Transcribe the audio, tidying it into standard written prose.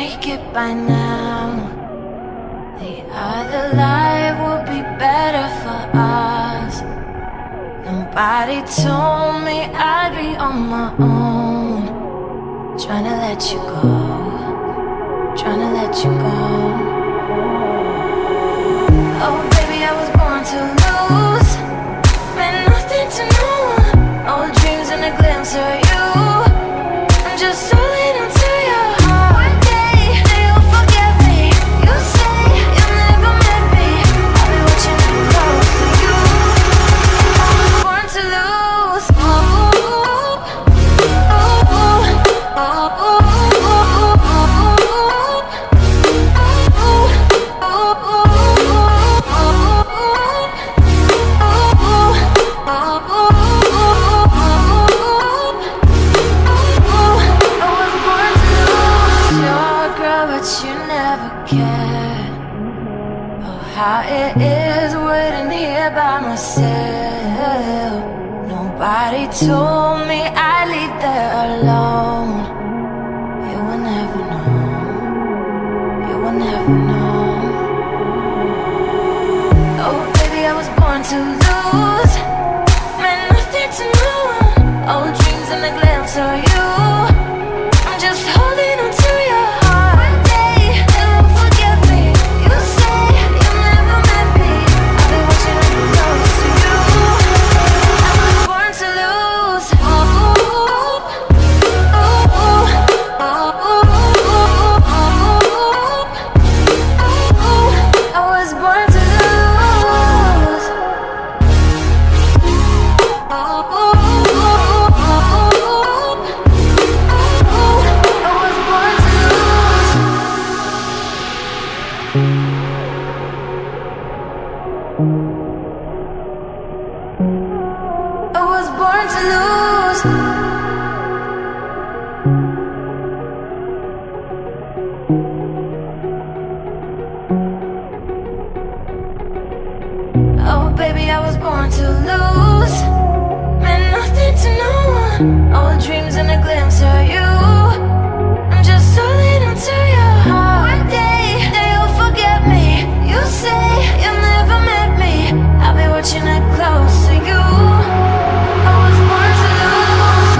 make it by now. The other life would be better for us. Nobody told me I'd be on my own. Tryna let you go, tryna let you go. Oh baby, I was born to lose. Meant nothing to no one. Old dreams and a glimpse of you. I'm just holding on to your heart. One day you'll forget me. You say you'll never met me. I'll be watching it close to you. I was born to lose. Oh, oh, oh, oh, oh. How it is waiting here by myself. Nobody told me I'd leave there alone. You will never know. You will never know. Oh baby, I was born to lose. Meant nothing to no one. Old dreams and a glimpse of you. I'm just holding on to your heart. One day you'll forget me. You say you'll never met me. I'll be watching it close to you. I was born to lose. Oh, oh, oh, oh, oh, oh. I was born to lose. Oh, oh, oh, oh, I was born to lose. I was born to lose. Oh baby, I was born to lose. Meant nothing to no one. Old dreams and a glimpse of you. I'm just holding on to your heart. One day you'll forget me. You say you'll never met me. I'll be watching it close to you. I was born to lose.